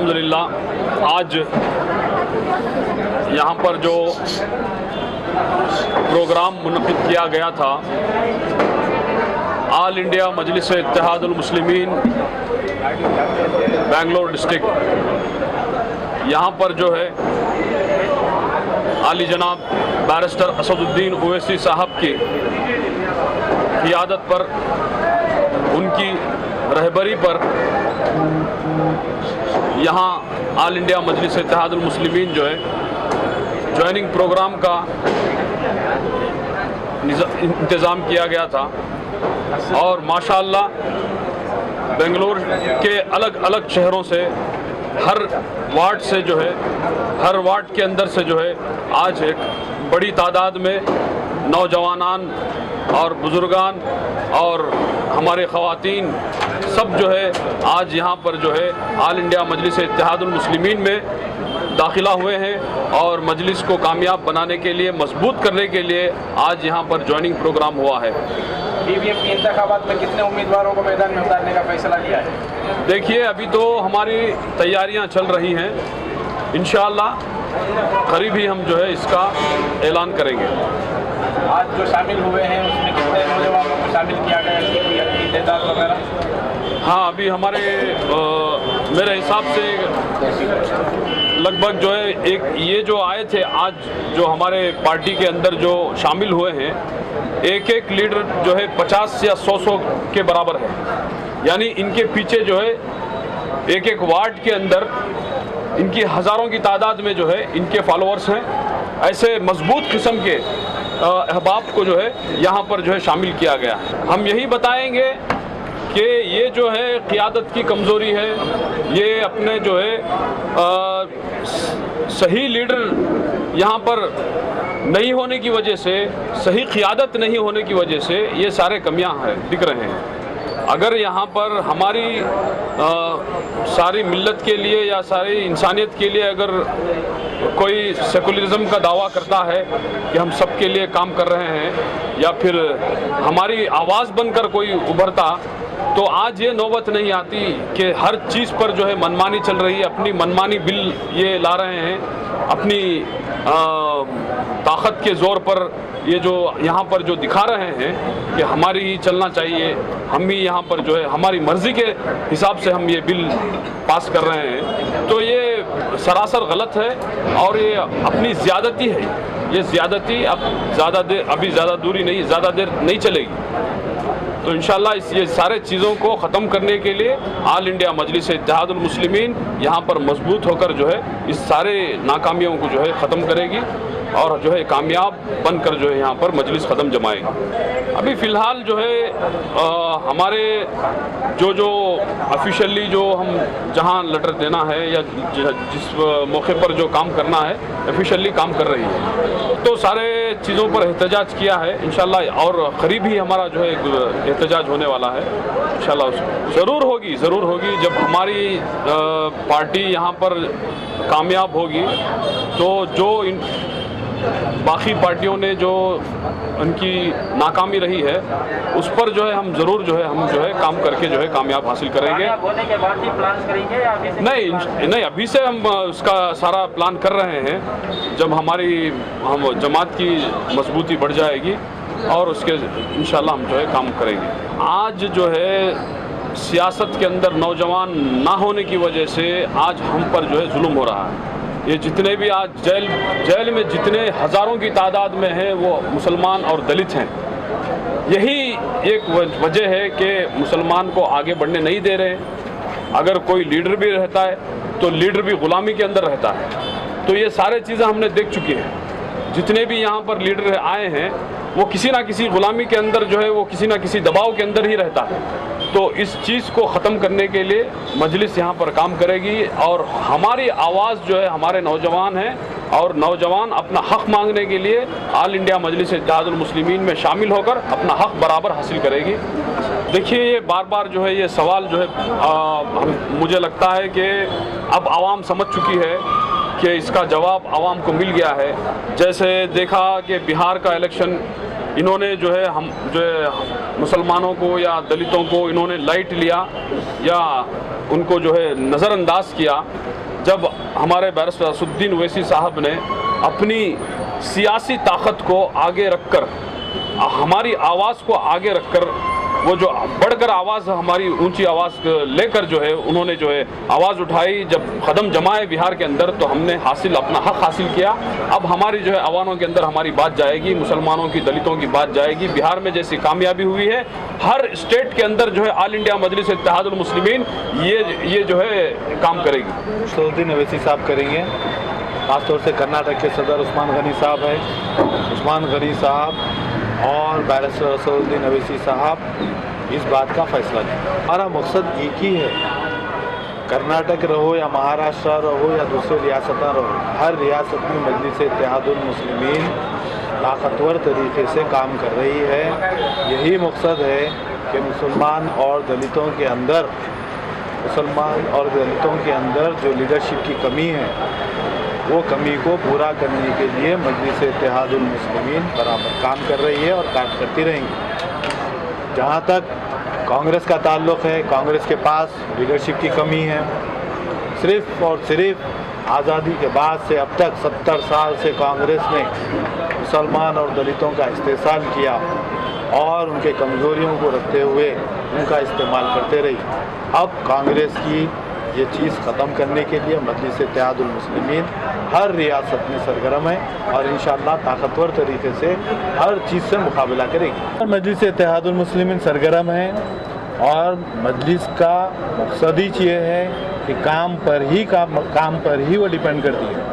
अल्हम्दुलिल्लाह आज यहाँ पर जो प्रोग्राम मुनक़िद किया गया था, ऑल इंडिया मजलिस इत्तेहादुल मुस्लिमीन बेंगलोर डिस्ट्रिक्ट, यहाँ पर जो है आली जनाब बैरिस्टर असदुद्दीन ओवैसी साहब की क़ियादत पर, उनकी रहबरी पर यहाँ ऑल इंडिया मजलिस इत्तेहादुल मुस्लिमीन जो है ज्वाइनिंग प्रोग्राम का इंतज़ाम किया गया था। और माशाअल्लाह बेंगलोर के अलग अलग शहरों से, हर वार्ड से जो है, हर वार्ड के अंदर से जो है आज एक बड़ी तादाद में नौजवानान और बुज़ुर्गान और हमारे ख़वातीन सब जो है आज यहाँ पर जो है ऑल इंडिया मजलिस इत्तेहादुल मुस्लिमीन में दाखिला हुए हैं और मजलिस को कामयाब बनाने के लिए, मजबूत करने के लिए आज यहाँ पर ज्वाइनिंग प्रोग्राम हुआ है। BBF के इंतखाबात में कितने उम्मीदवारों को मैदान में उतारने का फैसला किया है? देखिए, अभी तो हमारी तैयारियाँ चल रही हैं, इंशाअल्लाह करीब ही हम जो है इसका ऐलान करेंगे। आज जो शामिल हुए हैं उसमें कितने नौजवानों को शामिल किया गया, इसकी कोई तादाद वगैरह? हाँ, अभी हमारे मेरे हिसाब से लगभग जो है एक ये जो आए थे आज, जो हमारे पार्टी के अंदर जो शामिल हुए हैं, एक एक लीडर जो है 50 या 100 के बराबर है। यानी इनके पीछे जो है एक एक वार्ड के अंदर इनकी हज़ारों की तादाद में जो है इनके फॉलोअर्स हैं। ऐसे मजबूत किस्म के अहबाब को जो है यहाँ पर जो है शामिल किया गया है। हम यही बताएंगे कि ये जो है क़ियादत की कमज़ोरी है, ये अपने जो है सही लीडर यहाँ पर नहीं होने की वजह से, सही क़ियादत नहीं होने की वजह से ये सारे कमियां हैं दिख रहे हैं। अगर यहाँ पर हमारी सारी मिल्लत के लिए या सारी इंसानियत के लिए अगर कोई सेकुलरिज्म का दावा करता है कि हम सबके लिए काम कर रहे हैं, या फिर हमारी आवाज़ बनकर कोई उभरता, तो आज ये नौबत नहीं आती कि हर चीज़ पर जो है मनमानी चल रही है, अपनी मनमानी बिल ये ला रहे हैं, अपनी ताकत के ज़ोर पर ये जो यहाँ पर जो दिखा रहे हैं कि हमारी ही चलना चाहिए, हम ही यहाँ पर जो है हमारी मर्ज़ी के हिसाब से हम ये बिल पास कर रहे हैं, तो ये सरासर गलत है और ये अपनी ज़्यादती है। ये ज़्यादती अब अभी ज़्यादा दूरी नहीं, ज़्यादा देर नहीं चलेगी। तो इंशाअल्लाह ये सारे चीज़ों को ख़त्म करने के लिए ऑल इंडिया मजलिस इत्तेहादुल मुस्लिमीन यहाँ पर मजबूत होकर जो है इस सारे नाकामियों को जो है ख़त्म करेगी और जो है कामयाब बनकर जो है यहाँ पर मजलिस ख़त्म जमाएगी। अभी फ़िलहाल जो है हमारे जो ऑफिशियली जो हम जहाँ लेटर देना है या जिस मौके पर जो काम करना है, ऑफिशियली काम कर रही है, तो सारे चीज़ों पर एहतजाज किया है इंशाअल्लाह, और करीब ही हमारा जो है एहतजाज होने वाला है इंशाअल्लाह। ज़रूर होगी जब हमारी पार्टी यहाँ पर कामयाब होगी तो जो बाकी पार्टियों ने जो उनकी नाकामी रही है उस पर जो है हम ज़रूर जो है काम करके जो है कामयाब हासिल करेंगे। होने के बाद ही प्लान करेंगे या अभी से? नहीं, अभी से हम उसका सारा प्लान कर रहे हैं। जब हमारी जमात की मजबूती बढ़ जाएगी और उसके इंशाअल्लाह हम जो है काम करेंगे। आज जो है सियासत के अंदर नौजवान ना होने की वजह से आज हम पर जो है जुल्म हो रहा है। ये जितने भी आज जेल में जितने हज़ारों की तादाद में हैं वो मुसलमान और दलित हैं। यही एक वजह है कि मुसलमान को आगे बढ़ने नहीं दे रहे। अगर कोई लीडर भी रहता है तो लीडर भी ग़ुलामी के अंदर रहता है। तो ये सारे चीज़ें हमने देख चुके हैं। जितने भी यहाँ पर लीडर आए हैं वो किसी ना किसी ग़ुलामी के अंदर जो है वो किसी ना किसी दबाव के अंदर ही रहता है। तो इस चीज़ को ख़त्म करने के लिए मजलिस यहाँ पर काम करेगी और हमारी आवाज़ जो है, हमारे नौजवान हैं और नौजवान अपना हक़ मांगने के लिए ऑल इंडिया मजलिस इत्तेहादुल मुस्लिमीन में शामिल होकर अपना हक़ बराबर हासिल करेगी। देखिए, ये बार बार जो है ये सवाल जो है मुझे लगता है कि अब आवाम समझ चुकी है कि इसका जवाब आवाम को मिल गया है। जैसे देखा कि बिहार का इलेक्शन इन्होंने जो है मुसलमानों को या दलितों को इन्होंने लाइट लिया या उनको जो है नज़रअंदाज किया। जब हमारे बैरिस्टर असदुद्दीन ओवैसी साहब ने अपनी सियासी ताकत को आगे रखकर, हमारी आवाज़ को आगे रखकर, वो जो बढ़कर आवाज़, हमारी ऊंची आवाज़ लेकर जो है उन्होंने जो है आवाज़ उठाई, जब कदम जमाए बिहार के अंदर, तो हमने अपना हक हासिल किया। अब हमारी जो है अवानों के अंदर हमारी बात जाएगी, मुसलमानों की, दलितों की बात जाएगी। बिहार में जैसी कामयाबी हुई है, हर स्टेट के अंदर जो है ऑल इंडिया मजलिस इत्तेहादुल मुस्लिमीन ये जो है काम करेगी। असदुद्दीन ओवैसी साहब करेंगे, खासतौर से कर्नाटक के सदर उस्मान गनी साहब हैं। उस्मान गनी साहब और बैरिस्टर असदुद्दीन ओवैसी साहब इस बात का फैसला लें। हमारा मकसद एक ही है, कर्नाटक रहो या महाराष्ट्र रहो या दूसरे रियासतें रहो, हर रियासत में मजलिस इत्तेहादुल मुस्लिमीन ताकतवर तरीके से काम कर रही है। यही मकसद है कि मुसलमान और दलितों के अंदर जो लीडरशिप की कमी है, वो कमी को पूरा करने के लिए मजलिस इत्तेहादुल मुस्लिमीन बराबर काम कर रही है और काम करती रहेंगी। जहाँ तक कांग्रेस का ताल्लुक़ है, कांग्रेस के पास लीडरशिप की कमी है। सिर्फ़ और सिर्फ आज़ादी के बाद से अब तक 70 साल से कांग्रेस ने मुसलमान और दलितों का इस्तेसाल किया और उनके कमज़ोरियों को रखते हुए उनका इस्तेमाल करते रही। अब कांग्रेस की ये चीज़ ख़त्म करने के लिए मजलिस इत्तेहादुल मुस्लिमीन हर रियासत में सरगर्म है और इंशाअल्लाह ताकतवर तरीके से हर चीज़ से मुकाबला करेगी। और मजलिस इत्तेहादुल मुस्लिमीन सरगर्म है और मजलिस का मकसद ही ये है कि काम पर ही वो डिपेंड करती है।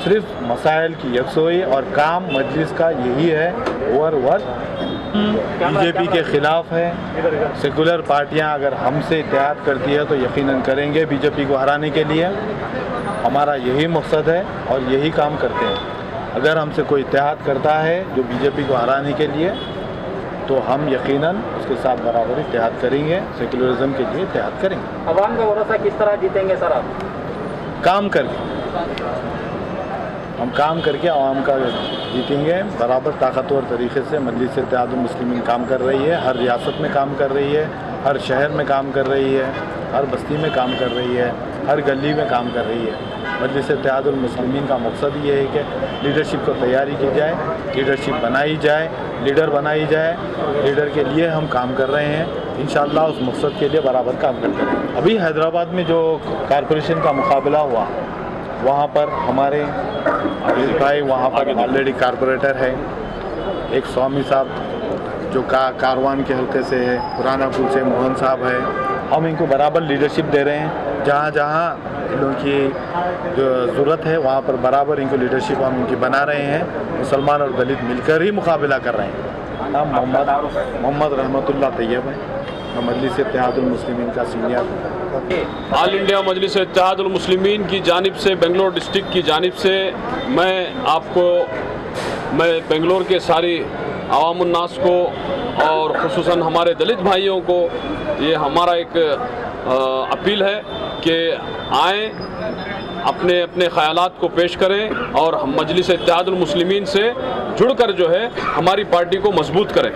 सिर्फ मसाइल की यकसोई और काम मजलिस का यही है। बीजेपी के ख़िलाफ़ है। सेकुलर पार्टियां अगर हमसे इत्तेहाद करती है तो यकीनन करेंगे बीजेपी को हराने के लिए। हमारा यही मकसद है और यही काम करते हैं। अगर हमसे कोई इत्तेहाद करता है जो बीजेपी को हराने के लिए, तो हम यकीनन उसके साथ बराबर इत्तेहाद करेंगे, सेकुलरिज्म के लिए इत्तेहाद करेंगे। अवाम का भरोसा किस तरह जीतेंगे सर आप? काम करके, हम काम करके आवाम का जीतेंगे। बराबर ताकतवर तरीके से मजलिस इत्तेहादुल मुस्लिमीन काम कर रही है, हर रियासत में काम कर रही है, हर शहर में काम कर रही है, हर बस्ती में काम कर रही है, हर गली में काम कर रही है। मजलिस इत्तेहादुल मुस्लिमीन का मकसद ये है कि लीडरशिप को तैयारी की जाए, लीडरशिप बनाई जाए, लीडर बनाई जाए। लीडर के लिए हम काम कर रहे हैं, इंशाअल्लाह उस मकसद के लिए बराबर काम करते रहेंगे। अभी हैदराबाद में जो कारपोरेशन का मुकाबला हुआ, वहाँ पर हमारे अजीज भाई वहाँ पर ऑलरेडी कारपोरेटर है। एक स्वामी साहब जो कारवान के हल्के से है, पुरानापुर से मोहन साहब है। हम इनको बराबर लीडरशिप दे रहे हैं। जहाँ जहाँ लोगों की जो ज़रूरत है वहाँ पर बराबर इनको लीडरशिप हम इनकी बना रहे हैं। मुसलमान और दलित मिलकर ही मुकाबला कर रहे हैं। नाम मोहम्मद रहमतुल्लाह तैयब है, मजलिस इत्तेहादुल मुस्लिमीन का सीनियर। ऑल इंडिया मजलिस इत्तेहादुल मुस्लिमीन की जानिब से, बेंगलोर डिस्ट्रिक्ट की जानिब से मैं बेंगलोर के सारी अवामुन्नास को और खुसूसन हमारे दलित भाइयों को ये हमारा एक अपील है कि आएँ, अपने अपने ख़यालात को पेश करें और हम मजलिस इत्तेहादुल मुस्लिमीन से जुड़कर जो है हमारी पार्टी को मजबूत करें।